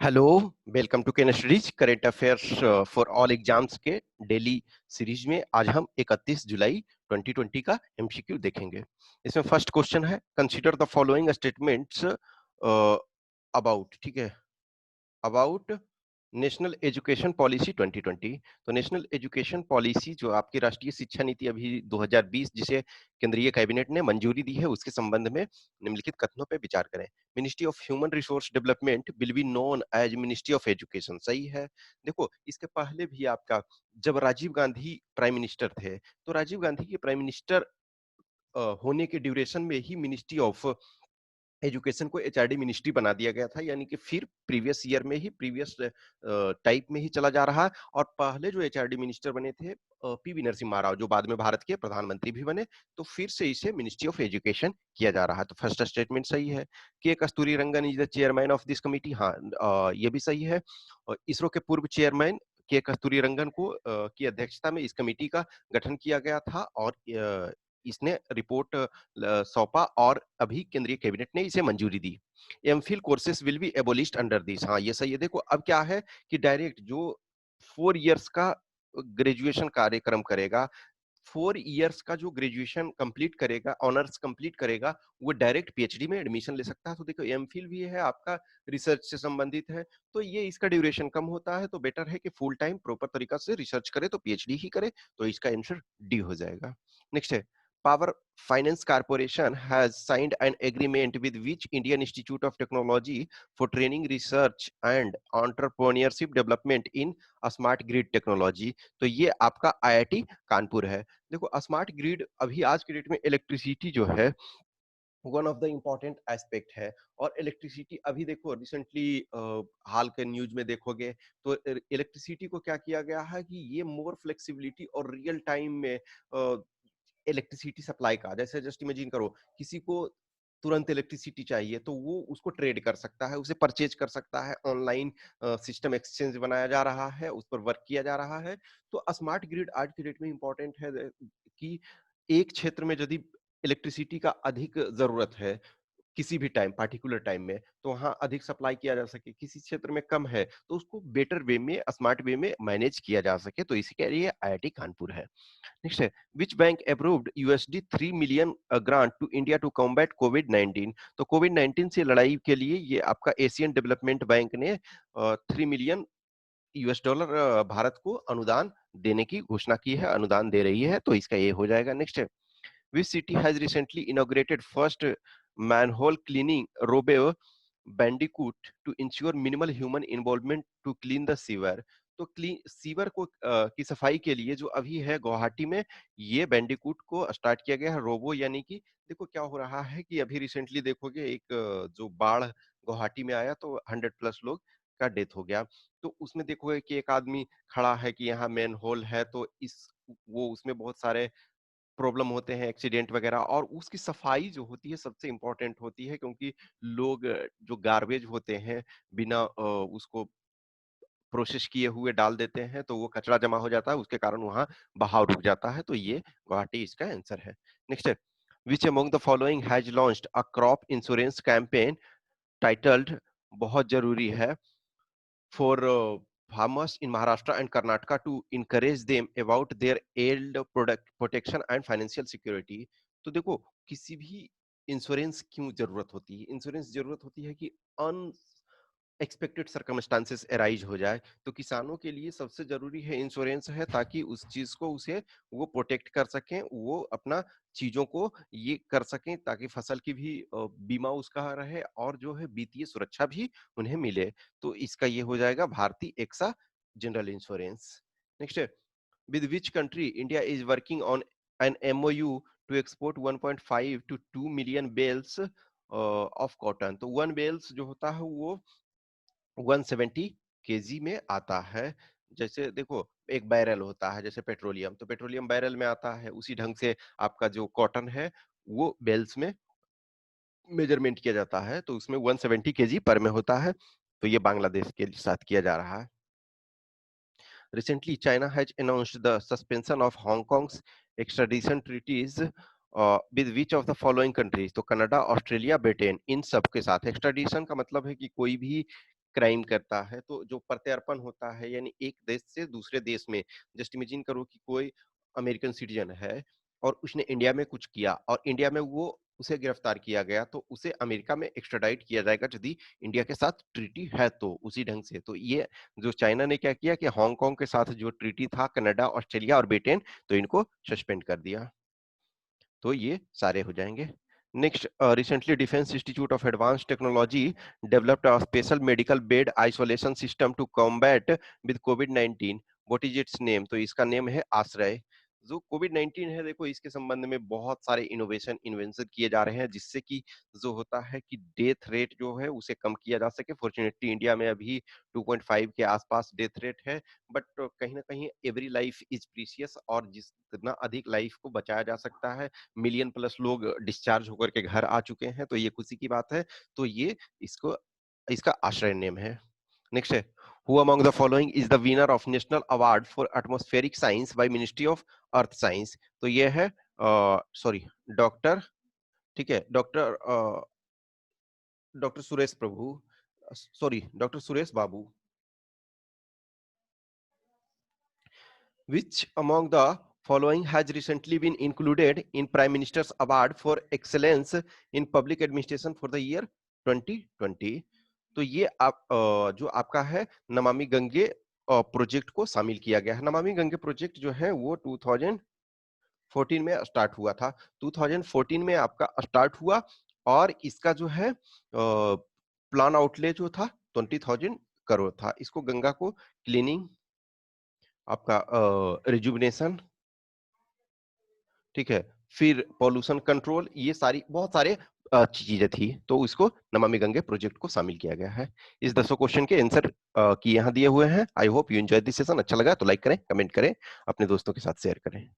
Hello, welcome to chemistry's current affairs for all exams के daily series में आज हम 31 जुलाई 2020 का एमसीक्यू देखेंगे। इसमें फर्स्ट क्वेश्चन है, consider the following statements about, ठीक है, अबाउट नेशनल एजुकेशन पॉलिसी 2020। तो नेशनल एजुकेशन पॉलिसी जो आपकी राष्ट्रीय शिक्षा नीति अभी 2020 जिसे केंद्रीय कैबिनेट ने मंजूरी दी है, उसके संबंध में निम्नलिखित कथनों पर विचार करें। Ministry of human resource development will be known as ministry of education. सही है। देखो, इसके पहले भी आपका जब राजीव गांधी प्राइम मिनिस्टर थे, तो राजीव गांधी के प्राइम मिनिस्टर होने के ड्यूरेशन में ही मिनिस्ट्री ऑफ एजुकेशन को एचआरडी मिनिस्ट्री बना दिया गया था, यानी कि फिर प्रीवियस ईयर में ही प्रीवियस टाइप में ही चला जा रहा है। और पहले जो एचआरडी मिनिस्टर बने थे पीवी नरसिम्हा राव, जो बाद में भारत के प्रधानमंत्री भी बने, तो फिर से इसे मिनिस्ट्री ऑफ एजुकेशन किया जा रहा है। तो फर्स्ट स्टेटमेंट सही है। K Kasturirangan is the chairman of this committee. हाँ, ये भी सही है। इसरो के पूर्व चेयरमैन के कस्तूरी रंगन को की अध्यक्षता में इस कमेटी का गठन किया गया था और इसने रिपोर्ट सौंपा और अभी केंद्रीय कैबिनेट ने इसे मंजूरी दी। MPhil courses will be abolished under this. हाँ, ये सही है। देखो, अब क्या है कि डायरेक्ट जो 4 इयर्स का ग्रेजुएशन कार्यक्रम करेगा, 4 इयर्स का जो ग्रेजुएशन कंप्लीट करेगा, ऑनर्स कंप्लीट करेगा, वो डायरेक्ट पीएचडी में एडमिशन ले सकता है। तो देखो, एमफिल भी है आपका, रिसर्च से संबंधित है, तो ये इसका ड्यूरेशन कम होता है, तो बेटर है कि फुल टाइम प्रॉपर तरीका से रिसर्च करे तो पीएचडी ही करे। तो इसका आंसर डी हो जाएगा। नेक्स्ट है, Power Finance Corporation has signed an agreement with which Indian Institute of Technology for training, research and entrepreneurship development in smart grid technology. तो ये आपका आईआईटी कानपुर है। देखो, स्मार्ट ग्रिड अभी आज के डेट में इलेक्ट्रिसिटी जो है one of the important aspect है। और इलेक्ट्रिसिटी अभी देखो रिसेंटली हाल के न्यूज में देखोगे तो इलेक्ट्रिसिटी को क्या किया गया है कि ये मोर फ्लेक्सिबिलिटी और रियल टाइम में इलेक्ट्रिसिटी सप्लाई का, जैसे जस्ट इमेजिन करो किसी को तुरंत इलेक्ट्रिसिटी चाहिए तो वो उसको ट्रेड कर सकता है, उसे परचेज कर सकता है। ऑनलाइन सिस्टम एक्सचेंज बनाया जा रहा है, उस पर वर्क किया जा रहा है। तो स्मार्ट ग्रिड आज की डेट में इंपॉर्टेंट है कि एक क्षेत्र में यदि इलेक्ट्रिसिटी का अधिक जरूरत है किसी भी टाइम पार्टिकुलर टाइम में, तो वहां अधिक सप्लाई किया जा सके। किसी क्षेत्र में कम है तो उसको बेटर वे में, स्मार्ट वे में मैनेज किया जा सके। तो इसके लिए आईआईटी कानपुर है। नेक्स्ट है, which bank approved USD 3 million grant to India to combat कोविड-19। तो कोविड-19 से लड़ाई के लिए ये आपका एशियन डेवलपमेंट बैंक ने 3 मिलियन यूएस डॉलर भारत को अनुदान देने की घोषणा की है, अनुदान दे रही है। तो इसका ये हो जाएगा। नेक्स्ट है, which city has recently inaugurated first manhole cleaning robot bandicoot to ensure minimal human involvement to clean the sewer। तो क्लीन सीवर को की सफाई के लिए जो अभी है गुवाहाटी में, ये बैंडिकूट को स्टार्ट किया गया है रोबो। यानी कि देखो क्या हो रहा है कि अभी रिसेंटली देखोगे एक जो बाढ़ गुवाहाटी में आया तो 100+ लोग का डेथ हो गया। तो उसमें देखोगे कि एक आदमी खड़ा है कि यहाँ मेन होल है, तो इस वो उसमें बहुत सारे प्रॉब्लम होते हैं, एक्सीडेंट वगैरह, और उसकी सफाई जो होती है सबसे इम्पोर्टेंट होती है, क्योंकि लोग जो गार्बेज होते हैं बिना उसको प्रोसेस किए हुए डाल देते हैं, तो वो कचरा जमा हो जाता है, उसके कारण वहाँ बहाव रुक जाता है। तो ये गुवाहाटी इसका आंसर है। नेक्स्ट है, which among the following has launched a crop insurance campaign titled, बहुत जरूरी है, for farmers in Maharashtra and Karnataka to encourage them about their yield product protection and financial security। तो देखो, किसी भी इंश्योरेंस क्यों जरूरत होती है? इंश्योरेंस जरूरत होती है कि अन एक्सपेक्टेड सर्कमस्टांसेस अराइज हो जाए, तो किसानों के लिए सबसे जरूरी है इंश्योरेंस है, ताकि उस चीज को उसे वो प्रोटेक्ट कर सकें, वो अपना चीजों को ये कर सकें, ताकि फसल की भी बीमा उसका रहे और जो है वित्तीय सुरक्षा भी उन्हें मिले। तो इसका ये हो जाएगा भारतीय एक्सा जनरल इंश्योरेंस। नेक्स्ट है, with which country India is working on an MOU to export 1.5 to 2 million bales of cotton. तो 1 बेल्स जो होता है वो 170 केजी में आता है। जैसे देखो, एक बैरल होता है जैसे पेट्रोलियम, तो पेट्रोलियम बैरल में आता है, उसी ढंग से आपका जो कॉटन है वो बेल्स में मेजरमेंट किया जाता है, तो उसमें 170 केजी पर में होता है। तो ये बांग्लादेश के साथ किया जा रहा है। Recently, China has announced the suspension of Hong Kong's extradition treaties with which of the following countries? तो कनाडा, ऑस्ट्रेलिया, ब्रिटेन, इन सब के साथ। एक्स्ट्राडिशन का मतलब है कि कोई भी क्राइम करता है, तो जो प्रत्यर्पण होता है यानी एक देश से दूसरे देश में, जस्ट इमेजिन करो कि कोई अमेरिकन सिटीजन है और उसने इंडिया में कुछ किया और इंडिया में वो उसे गिरफ्तार किया गया, तो उसे अमेरिका में एक्स्ट्राडाइट किया जाएगा यदि इंडिया के साथ ट्रीटी है तो उसी ढंग से। तो ये जो चाइना ने क्या किया कि हांगकांग के साथ जो ट्रीटी था कनाडा, ऑस्ट्रेलिया और ब्रिटेन, तो इनको सस्पेंड कर दिया। तो ये सारे हो जाएंगे। Next, recently defence institute of advance technology developed a special medical bed isolation system to combat with Covid 19। What is its name? तो इसका नेम है आश्रय। जो कोविड 19 है, देखो इसके संबंध में बहुत सारे इनोवेशन इन्वेंशन किए जा रहे हैं जिससे कि जो होता है कि डेथ रेट जो है उसे कम किया जा सके। फॉर्चुनेटली इंडिया में अभी 2.5 के आसपास डेथ रेट है, बट कहीं ना कहीं एवरी लाइफ इज प्रीशियस, और जितना अधिक लाइफ को बचाया जा सकता है, मिलियन प्लस लोग डिस्चार्ज होकर के घर आ चुके हैं, तो ये खुशी की बात है। तो ये इसको इसका आश्रय नेम है। नेक्स्ट है, who among the following is the winner of national award for atmospheric science by ministry of earth science? तो ये है सॉरी डॉक्टर, ठीक है, doctor Suresh Prabhu, sorry doctor Suresh Babu. Which among the following has recently been included in Prime Minister's Award for Excellence in Public Administration for the year 2020? तो ये जो आपका है नमामि गंगे प्रोजेक्ट को शामिल किया गया है। नमामि गंगे प्रोजेक्ट जो है वो 2014 में स्टार्ट हुआ था। 2014 में आपका स्टार्ट हुआ और इसका जो है प्लान आउटले जो था 20,000 करोड़ था। इसको गंगा को क्लीनिंग, आपका रिजुविनेशन, ठीक है, फिर पॉल्यूशन कंट्रोल, ये सारी बहुत सारे चीजें थी, तो इसको नमामि गंगे प्रोजेक्ट को शामिल किया गया है। इस 10 क्वेश्चन के आंसर की यहाँ दिए हुए हैं। I hope you enjoy this session. अच्छा लगा तो लाइक करें, कमेंट करें, अपने दोस्तों के साथ शेयर करें।